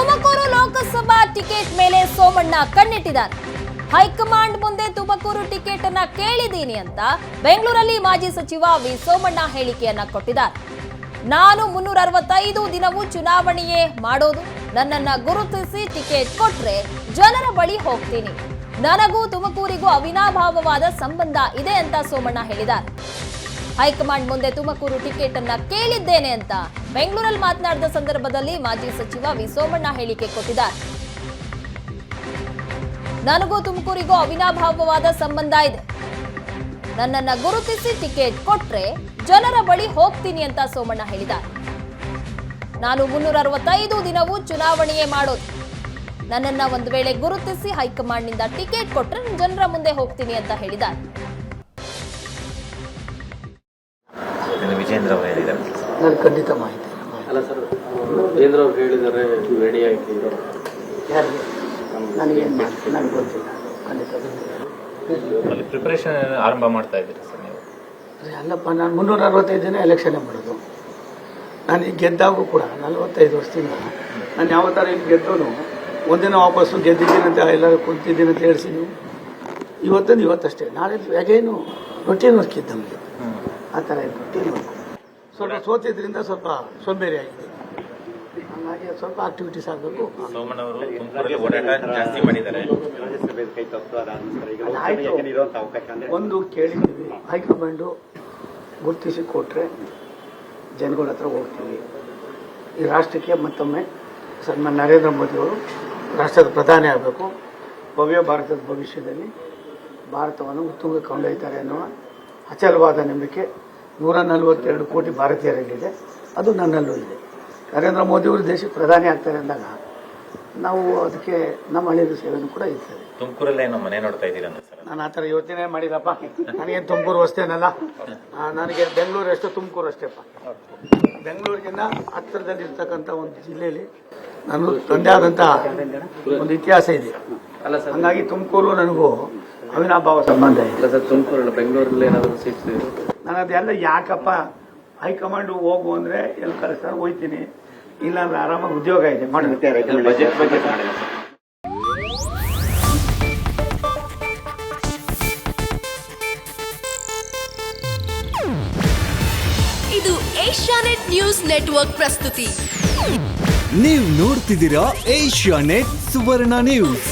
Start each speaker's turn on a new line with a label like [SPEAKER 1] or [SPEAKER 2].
[SPEAKER 1] Tumakuru Lok Sabha ticket ಮೇಲೆ Somanna ಕಣ್ಣಿಟ್ಟಿದ್ದಾರೆ. High command ಮುಂದೆ Tumakuru ticket ಅನ್ನ ಕೇಳಿದ್ದೀನಿ ಅಂತ ಬೆಂಗಳೂರಲ್ಲಿ ಮಾಜಿ ಸಚಿವ ವಿ ಸೋಮಣ್ಣ ಹೇಳಿಕೆಯನ್ನ ಕೊಟ್ಟಿದ್ದಾರೆ. ನಾನು 365 ದಿನವೂ ಚುನಾವಣೆಯೇ ಮಾಡೋದು. ನನ್ನನ್ನ ಗುರುತಿಸಿ ಟಿಕೆಟ್ ಕೊಟ್ರೆ ಜನರ ಬಳಿ ಹೋಗ್ತೀನಿ. ನನಗೂ ತುಮಕೂರಿಗೂ ಅವಿನಾಭಾವವಾದ ಸಂಬಂಧ ಇದೆ ಅಂತ ಸೋಮಣ್ಣ ಹೇಳಿದ್ದಾರೆ. ಹೈಕಮಾಂಡ್ ಮುಂದೆ ತುಮಕೂರು ಟಿಕೆಟ್ ಅನ್ನ ಕೇಳಿದ್ದೇನೆ ಅಂತ ಬೆಂಗಳೂರಲ್ಲಿ ಮಾತನಾಡಿದ ಸಂದರ್ಭದಲ್ಲಿ ಮಾಜಿ ಸಚಿವ ವಿ ಸೋಮಣ್ಣ ಹೇಳಿಕೆ ಕೊಟ್ಟಿದ್ದಾರೆ. ನನಗೂ ತುಮಕೂರಿಗೂ ಅವಿನಾಭಾವವಾದ ಸಂಬಂಧ ಇದೆ. ನನ್ನನ್ನ ಗುರುತಿಸಿ ಟಿಕೆಟ್ ಕೊಟ್ರೆ ಜನರ ಬಳಿ ಹೋಗ್ತೀನಿ ಅಂತ ಸೋಮಣ್ಣ ಹೇಳಿದ್ದಾರೆ. ನಾನು 365 ದಿನವೂ ಚುನಾವಣೆಯೇ ಮಾಡೋದು. ನನ್ನನ್ನ ಒಂದು ವೇಳೆ ಗುರುತಿಸಿ ಹೈಕಮಾಂಡ್ ನಿಂದ ಟಿಕೆಟ್ ಕೊಟ್ರೆ ಜನರ ಮುಂದೆ ಹೋಗ್ತೀನಿ ಅಂತ ಹೇಳಿದ್ದಾರೆ.
[SPEAKER 2] ವಿಜೇಂದ್ರ ಅವರು ಹೇಳಿದ್ದಾರೆ.
[SPEAKER 3] ನಾನು ಖಂಡಿತ ಮಾಹಿತಿ
[SPEAKER 4] ಅಲ್ಲ ಸರ್, ವಿಜೇಂದ್ರ ಅವರು ಹೇಳಿದ್ದಾರೆ ರೆಡಿ ಆಗಿ
[SPEAKER 3] ಯಾರಿಗೆ ನನಗೇನು ನನಗೆ ಗೊತ್ತಿಲ್ಲ. ಖಂಡಿತ
[SPEAKER 2] ಪ್ರಿಪರೇಷನ್ ಆರಂಭ ಮಾಡ್ತಾ ಇದ್ದೀರಿ ಸರ್ ನೀವು?
[SPEAKER 3] ಅಲ್ಲಪ್ಪ, ನಾನು 365 ದಿನ ಎಲೆಕ್ಷನ್ನೇ ಮಾಡೋದು. ನಾನು ಈಗ ಗೆದ್ದಾಗೂ ಕೂಡ 45 ವರ್ಷದಿಂದ ನಾನು ಯಾವ ಥರ ಇಲ್ಲಿ ಗೆದ್ದೋನು ಒಂದಿನ ವಾಪಸ್ಸು ಗೆದ್ದಿದ್ದೀನಂತ ಎಲ್ಲರೂ ಕುಂತಿದ್ದೀನಿ ಅಂತ ಹೇಳಿಸಿ ನೀವು ಇವತ್ತಷ್ಟೇ. ನಾಳೆ ಹೇಗೇನು ರೊಟೀನ್ ವರ್ಕ್ ಇದ್ದ ನಮಗೆ ಆ ಥರ ಇದೆ. ರೊಟೀನ್ ವರ್ಕ್ ಸ್ವಲ್ಪ ಸೋತಿದ್ರಿಂದ ಸ್ವಲ್ಪ ಸೋಂಬೇರಿ ಆಗಿದೆ. ಹಾಗಾಗಿ ಸ್ವಲ್ಪ ಆಕ್ಟಿವಿಟೀಸ್ ಆಗಬೇಕು.
[SPEAKER 2] ಸೋಮಣ್ಣ ಅವರು ತುಮಕೂರಲ್ಲಿ ಓಡಾಟ ಜಾಸ್ತಿ ಮಾಡಿದ್ದಾರೆ.
[SPEAKER 3] ಒಂದು ಕೇಳಿದ್ದೀವಿ, ಹೈಕಮಾಂಡು ಗುರುತಿಸಿ ಕೊಟ್ಟರೆ ಜನಗಳ ಹತ್ರ ಹೋಗ್ತೀವಿ. ಈ ರಾಷ್ಟ್ರಕ್ಕೆ ಮತ್ತೊಮ್ಮೆ ಸನ್ಮಾನ್ಯ ನರೇಂದ್ರ ಮೋದಿಯವರು ರಾಷ್ಟ್ರದ ಪ್ರಧಾನಿ ಆಗಬೇಕು. ಭವ್ಯ ಭಾರತದ ಭವಿಷ್ಯದಲ್ಲಿ ಭಾರತವನ್ನು ಉತ್ತುಂಗಕ್ಕೆ ಕೊಂಡೊಯ್ತಾರೆ ಅನ್ನುವ ಅಚಲವಾದ ನಂಬಿಕೆ 142 ಕೋಟಿ ಭಾರತೀಯರಲ್ಲಿದೆ. ಅದು ನನ್ನಲ್ಲೂ ಇದೆ. ನರೇಂದ್ರ ಮೋದಿಯವರು ದೇಶಕ್ಕೆ ಪ್ರಧಾನಿ ಆಗ್ತಾರೆ ಅಂದಾಗ ನಾವು ಅದಕ್ಕೆ ನಮ್ಮ ಹಳ್ಳಿಯ ಸೇವೆನೂ ಕೂಡ ಇರ್ತದೆ.
[SPEAKER 2] ತುಮಕೂರಲ್ಲೇ ನಮ್ಮ ಮನೆ ನೋಡ್ತಾ ಇದ್ದೀರಾ ಸರ್?
[SPEAKER 3] ನಾನು ಆ ಥರ ಯೋಚನೆ ಮಾಡಿದಪ್ಪ. ನನಗೇನು ತುಮಕೂರು ಅಷ್ಟೇನಲ್ಲ, ನನಗೆ ಬೆಂಗಳೂರು ಅಷ್ಟೇ, ತುಮಕೂರು ಅಷ್ಟೇಪ್ಪ. ಬೆಂಗಳೂರಿಗಿನ್ನ ಹತ್ತಿರದಲ್ಲಿರ್ತಕ್ಕಂಥ ಒಂದು ಜಿಲ್ಲೆಯಲ್ಲಿ ನಾನು ತಂದೆ ಆದಂಥ ಒಂದು ಇತಿಹಾಸ ಇದೆ. ಹಾಗಾಗಿ ತುಮಕೂರು ನನಗೂ ಅವಿನಾಭಾವ ಸಂಬಂಧ ಇದೆ.
[SPEAKER 4] ಸರ್, ತುಮಕೂರು ಬೆಂಗಳೂರಲ್ಲಿ ಏನಾದರೂ ಸೀಟ್ಸ್
[SPEAKER 3] ನಾನು ಅದೆಲ್ಲ ಯಾಕಪ್ಪ ಹೈಕಮಾಂಡ್ ಹೋಗು ಅಂದರೆ ಎಲ್ಲಿ ಕಳಿಸ್ತಾರೆ ಹೋಯ್ತೀನಿ, ಇಲ್ಲಾಂದ್ರೆ ಆರಾಮಾಗಿ ಉದ್ಯೋಗ ಇದೆ ಮಾಡುತ್ತೆ.
[SPEAKER 4] ಬಜೆಟ್ ಬಗ್ಗೆ ಮಾಡಿಲ್ಲ ಸರ್.
[SPEAKER 5] ಇದು ಏಷ್ಯಾನೆಟ್ ನ್ಯೂಸ್ ನೆಟ್ವರ್ಕ್ ಪ್ರಸ್ತುತಿ.
[SPEAKER 6] ನೀವು ನೋಡ್ತಿದ್ದೀರಾ ಏಷ್ಯಾನೆಟ್ ಸುವರ್ಣ ನ್ಯೂಸ್.